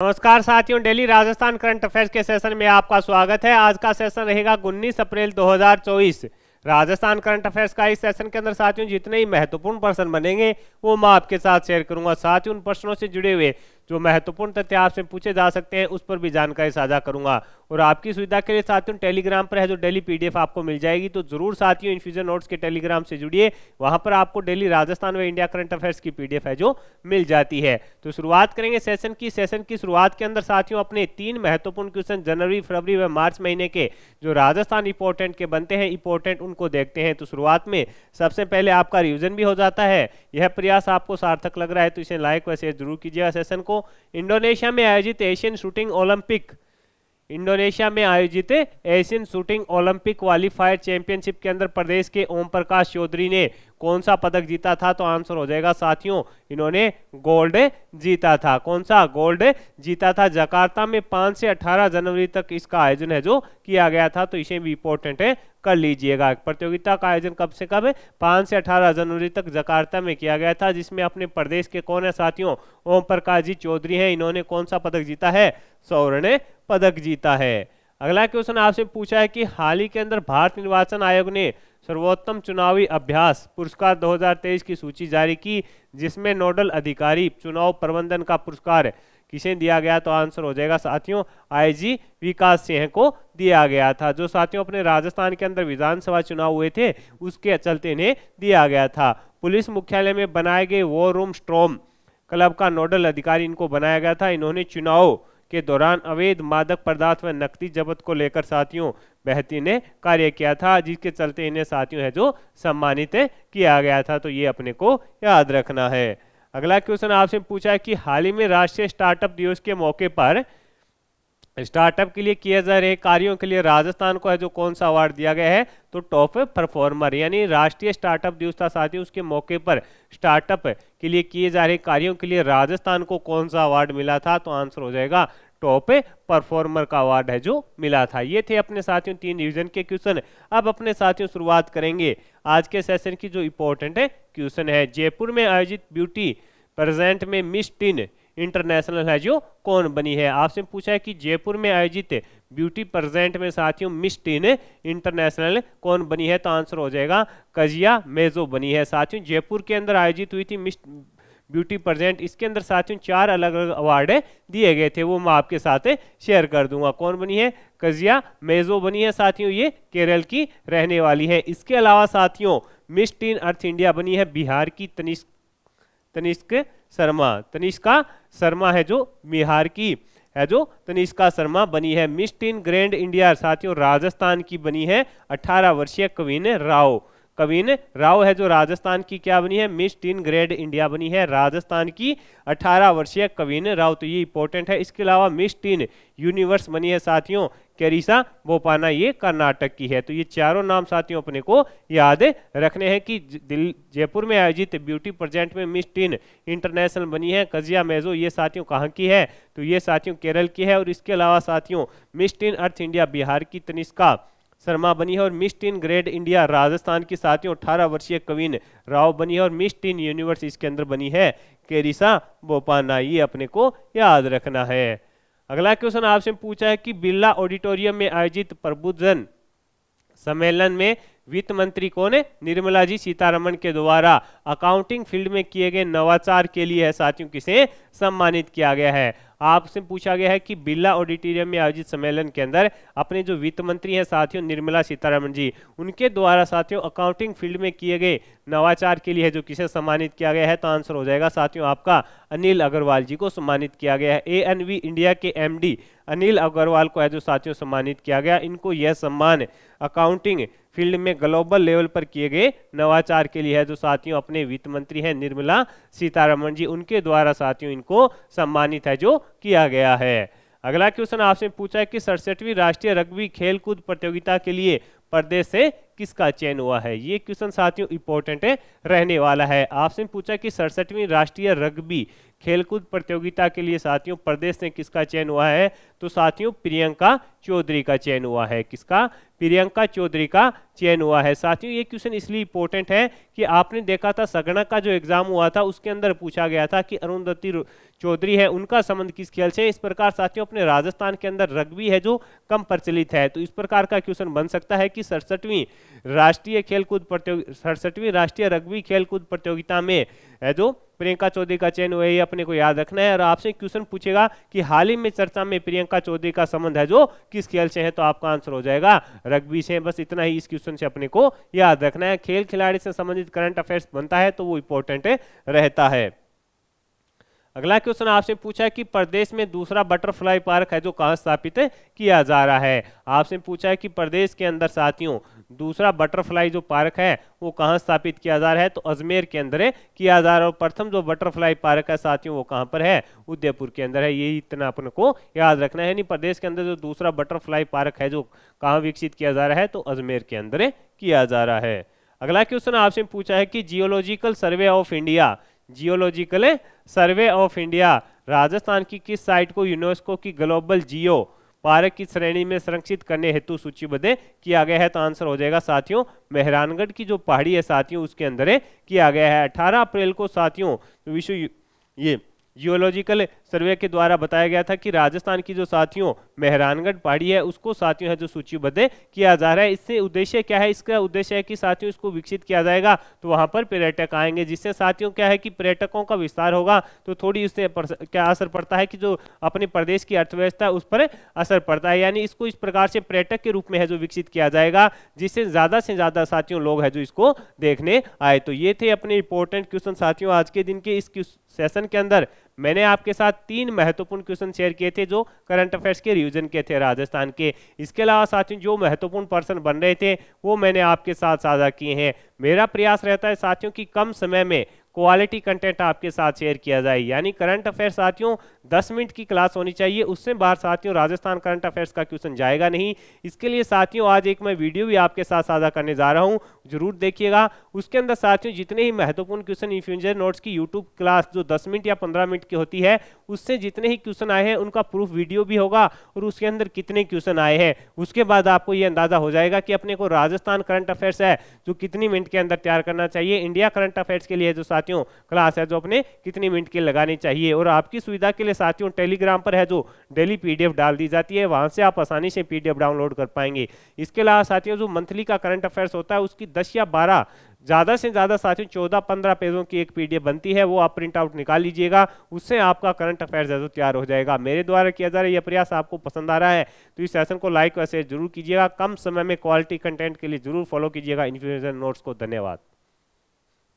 नमस्कार साथियों, daily Rajasthan current affairs के सेशन में आपका स्वागत है। आज का सेशन रहेगा 19 अप्रैल 2024। राजस्थान करंट अफेयर्स का इस सेशन के अंदर साथियों जितने ही महत्वपूर्ण प्रश्न बनेंगे वो मैं आपके साथ शेयर करूंगा। साथ ही उन प्रश्नों से जुड़े हुए जो महत्वपूर्ण तथ्य आपसे पूछे जा सकते हैं उस पर भी जानकारी साझा करूंगा। और आपकी सुविधा के लिए साथियों टेलीग्राम पर है जो डेली पीडीएफ आपको मिल जाएगी, तो जरूर साथियों इन्फ्यूजन नोट्स के टेलीग्राम से जुड़िए। वहां पर आपको डेली राजस्थान व इंडिया करंट अफेयर्स की पीडीएफ है जो मिल जाती है। तो शुरुआत करेंगे सेशन की शुरुआत के अंदर साथियों अपने 3 महत्वपूर्ण क्वेश्चन जनवरी, फरवरी व मार्च महीने के जो राजस्थान इंपॉर्टेंट के बनते हैं इंपॉर्टेंट उनको देखते हैं। तो शुरुआत में सबसे पहले आपका रिवीजन भी हो जाता है। यह प्रयास आपको सार्थक लग रहा है तो इसे लाइक व शेयर जरूर कीजिएगा। सेशन को इंडोनेशिया में आयोजित Asian shooting Olympic qualifier championship के अंदर प्रदेश के ओम प्रकाश चौधरी ने कौन सा पदक जीता था? तो आंसर हो जाएगा साथियों इन्होंने गोल्ड जीता था। कौन सा? गोल्ड जीता था। जकार्ता में 5 से 18 जनवरी तक इसका आयोजन है जो किया गया था, तो इसे भी इंपॉर्टेंट है कर लीजिएगा। प्रतियोगिता का आयोजन कब से कब है? 5 से 18 जनवरी तक जकार्ता में किया गया था, जिसमें अपने प्रदेश के कौन है साथियों? ओम प्रकाश जी चौधरी हैं। इन्होंने कौन सा पदक जीता है? स्वर्ण पदक जीता है। अगला क्वेश्चन आपसे पूछा है कि हाल ही के अंदर भारत निर्वाचन आयोग ने सर्वोत्तम चुनावी अभ्यास पुरस्कार 2023 की सूची जारी की, जिसमें नोडल अधिकारी चुनाव प्रबंधन का पुरस्कार किसे दिया गया? तो आंसर हो जाएगा साथियों आईजी विकास सिंह को दिया गया था। जो साथियों अपने राजस्थान के अंदर विधानसभा चुनाव हुए थे उसके चलते इन्हें दिया गया था। पुलिस मुख्यालय में बनाए गए वॉर रूम स्ट्रॉम क्लब का नोडल अधिकारी इनको बनाया गया था। इन्होंने चुनाव के दौरान अवैध मादक पदार्थ व नकदी जब्त को लेकर साथियों बेहतरीन कार्य किया था, जिसके चलते इन्हें साथियों है जो सम्मानित किया गया था। तो ये अपने को याद रखना है। अगला क्वेश्चन आपसे पूछा है कि हाल ही में राष्ट्रीय स्टार्टअप दिवस के मौके पर स्टार्टअप के लिए किए जा रहे कार्यों के लिए राजस्थान को है जो कौन सा अवार्ड दिया गया है? तो टॉप परफॉर्मर, यानी राष्ट्रीय स्टार्टअप दिवस था साथियों, उसके मौके पर स्टार्टअप के लिए किए जा रहे कार्यों के लिए राजस्थान को कौन सा अवार्ड मिला था? तो आंसर हो जाएगा टॉप परफॉर्मर का अवार्ड है जो मिला था। ये थे अपने साथियों 3 रिवीजन के क्वेश्चन। अब अपने साथियों शुरुआत करेंगे आज के सेशन की जो इंपॉर्टेंट क्वेश्चन है। जयपुर में आयोजित ब्यूटी प्रेजेंट में मिस टीन इंटरनेशनल है जो कौन बनी है? आपसे पूछा है कि जयपुर में आयोजित ब्यूटी प्रेजेंट में साथियों मिस टीन इंटरनेशनल कौन बनी है? तो आंसर हो जाएगा कजिया मेजो बनी है। साथियों जयपुर के अंदर आयोजित हुई थी मिस ब्यूटी प्रेजेंट, इसके अंदर साथियों 4 अलग अलग अवार्ड दिए गए थे, वो मैं आपके साथ शेयर कर दूंगा। कौन बनी है? कजिया मेजो बनी है साथियों, ये केरल की रहने वाली है। इसके अलावा साथियों मिस टीन अर्थ इंडिया बनी है बिहार की तनिष्का शर्मा है जो बिहार की है जो तनिष्का शर्मा बनी है। मिस टीन ग्रैंड इंडिया साथियों राजस्थान की बनी है 18 वर्षीय कविन राव है जो राजस्थान की क्या बनी है? मिस टीन ग्रैंड इंडिया बनी है राजस्थान की 18 वर्षीय कविन राव, तो ये इंपॉर्टेंट है। इसके अलावा मिस टीन यूनिवर्स बनी है साथियों कैरिसा बोपाना, ये कर्नाटक की है। तो ये चारों नाम साथियों अपने को याद रखने हैं कि जयपुर में आयोजित ब्यूटी प्रेजेंट में मिस टीन इंटरनेशनल बनी है कजिया मेजो, ये साथियों कहाँ की है? तो ये साथियों केरल की है। और इसके अलावा साथियों मिस टीन अर्थ इंडिया बिहार की तनिष्का शर्मा बनी है। और miss tin grade India Rajasthan की साथियों 18 वर्षीय कविन राव बनी है। और मिस टीन यूनिवर्स इसके अंदर बनी है केरिसा बोपाना, ये अपने को याद रखना है। अगला क्वेश्चन आपसे पूछा है कि बिरला ऑडिटोरियम में आयोजित प्रबुद्धजन सम्मेलन में वित्त मंत्री कौन है? निर्मला जी सीतारमण के द्वारा अकाउंटिंग फील्ड में किए गए नवाचार के लिए है साथियों किसे सम्मानित किया गया है? आपसे पूछा गया है कि बिरला ऑडिटोरियम में आयोजित सम्मेलन के अंदर अपने जो वित्त मंत्री हैं साथियों निर्मला सीतारमण जी, उनके द्वारा साथियों अकाउंटिंग फील्ड में किए गए नवाचार के लिए जो किसे सम्मानित किया गया है? तो आंसर हो जाएगा साथियों आपका अनिल अग्रवाल जी को सम्मानित किया गया है। एएनवी इंडिया के एमडी अनिल अग्रवाल को है जो साथियों सम्मानित किया गया। इनको यह सम्मान अकाउंटिंग फील्ड में ग्लोबल लेवल पर किए गए नवाचार के लिए है जो साथियों अपने वित्त मंत्री हैं निर्मला सीतारमण जी, उनके द्वारा साथियों इनको सम्मानित है जो किया गया है। अगला क्वेश्चन आपसे पूछा है कि 67वीं राष्ट्रीय रग्बी खेलकूद प्रतियोगिता के लिए प्रदेश से किसका चयन हुआ है? ये क्वेश्चन साथियों इंपॉर्टेंट रहने वाला है। आपसे पूछा कि 67वीं राष्ट्रीय रग्बी खेलकूद प्रतियोगिता के लिए साथियों प्रदेश में किसका चयन हुआ है? तो साथियों प्रियंका चौधरी का चयन हुआ है। किसका? प्रियंका चौधरी का चयन हुआ है। साथियों ये क्वेश्चन इसलिए इंपॉर्टेंट है कि आपने देखा था सगना का जो एग्जाम हुआ था उसके अंदर पूछा गया था कि अरुंधति चौधरी है उनका संबंध किस खेल से? इस प्रकार साथियों अपने राजस्थान के अंदर रग्बी है जो कम प्रचलित है, तो इस प्रकार का क्वेश्चन बन सकता है कि 67वीं राष्ट्रीय रग्बी खेलकूद प्रतियोगिता में है जो प्रियंका चौधरी का चयन हुआ है, ये अपने को याद रखना है। और आपसे क्वेश्चन पूछेगा कि हाल ही में चर्चा में प्रियंका चौधरी का संबंध है जो किस खेल से है, तो आपका आंसर हो जाएगा रग्बी से। बस इतना ही इस क्वेश्चन से अपने को याद रखना है। खेल खिलाड़ी से संबंधित करंट अफेयर्स बनता है तो वो इंपॉर्टेंट रहता है। अगला क्वेश्चन आपसे पूछा है कि प्रदेश में दूसरा बटरफ्लाई पार्क है जो कहां स्थापित किया जा रहा है। आपसे पूछा है कि प्रदेश के अंदर साथियों दूसरा बटरफ्लाई जो पार्क है वो कहां स्थापित किया जा रहा है, तो अजमेर के अंदर किया जा रहा है। और प्रथम जो बटरफ्लाई पार्क है साथियों वो कहां पर है? उदयपुर के अंदर है। यही इतना अपन को याद रखना है। यानी प्रदेश के अंदर जो दूसरा बटरफ्लाई पार्क है जो कहां विकसित किया जा रहा है, तो अजमेर के अंदर किया जा रहा है। अगला क्वेश्चन आपसे पूछा है कि geological survey of India Rajasthan की किस साइट को यूनेस्को की ग्लोबल जियो पार्क की श्रेणी में संरक्षित करने हेतु सूचीबद्ध किया गया है, तो आंसर हो जाएगा साथियों मेहरानगढ़ की जो पहाड़ी है साथियों उसके अंदर किया गया है। 18 अप्रैल को साथियों विश्व ये जियोलॉजिकल सर्वे के द्वारा बताया गया था कि राजस्थान की जो साथियों मेहरानगढ़ पहाड़ी है उसको साथियों है जो सूचीबद्ध किया जा रहा है। इससे उद्देश्य क्या है? इसका उद्देश्य है कि साथियों इसको विकसित किया जाएगा तो वहां पर पर्यटक आएंगे, जिससे साथियों क्या है कि पर्यटकों का विस्तार होगा तो थोड़ी इससे क्या असर पड़ता है कि जो अपने प्रदेश की अर्थव्यवस्था है उस पर असर पड़ता है। यानी इसको इस प्रकार से पर्यटक के रूप में है जो विकसित किया जाएगा जिससे से ज्यादा साथियों लोग है जो इसको देखने आए। तो ये थे अपने इंपॉर्टेंट क्वेश्चन साथियों आज के दिन के इस सेशन के अंदर मैंने आपके साथ 3 महत्वपूर्ण क्वेश्चन शेयर किए थे जो करंट अफेयर्स के रिवीजन के थे राजस्थान के। इसके अलावा साथियों जो महत्वपूर्ण पर्सन बन रहे थे वो मैंने आपके साथ साझा किए हैं। मेरा प्रयास रहता है साथियों कि कम समय में क्वालिटी कंटेंट आपके साथ शेयर किया जाए। यानी करंट अफेयर्स साथियों 10 मिनट की क्लास होनी चाहिए, उससे बाहर साथियों राजस्थान करंट अफेयर्स का क्वेश्चन जाएगा नहीं। इसके लिए साथियों आज एक मैं वीडियो भी आपके साथ साझा करने जा रहा हूं, जरूर देखिएगा। उसके अंदर साथियों जितने ही महत्वपूर्ण क्वेश्चन इंफ्यूजन नोट्स की यूट्यूब क्लास जो 10 मिनट या 15 मिनट की होती है उससे जितने ही क्वेश्चन आए हैं उनका प्रूफ वीडियो भी होगा और उसके अंदर कितने क्वेश्चन आए हैं उसके बाद आपको यह अंदाजा हो जाएगा कि अपने को राजस्थान करंट अफेयर्स है जो कितनी मिनट के अंदर तैयार करना चाहिए, इंडिया करंट अफेयर्स के लिए जो साथियों क्लास है जो अपने कितनी मिनट की लगानी चाहिए। और आपकी सुविधा के लिए साथियों टेलीग्राम पर है जो डेली पीडीएफ डाल दी जाती है, वहां से आप आसानी से पीडीएफ डाउनलोड कर पाएंगे। इसके अलावा साथियों जो मंथली का करंट अफेयर्स होता है उसकी 10 या 12 ज्यादा से ज्यादा साथियों 14-15 पेजों की एक पीडीएफ बनती है, वो आप प्रिंट आउट निकाल लीजिएगा, उससे आपका करंट अफेयर्स है जो तैयार हो जाएगा। मेरे द्वारा किया जा रहा है यह प्रयास आपको पसंद आ रहा है तो इस सेशन को लाइक और शेयर जरूर कीजिएगा। कम समय में क्वालिटी कंटेंट के लिए जरूर फॉलो कीजिएगा इन्फ्यूजन नोट्स को। धन्यवाद।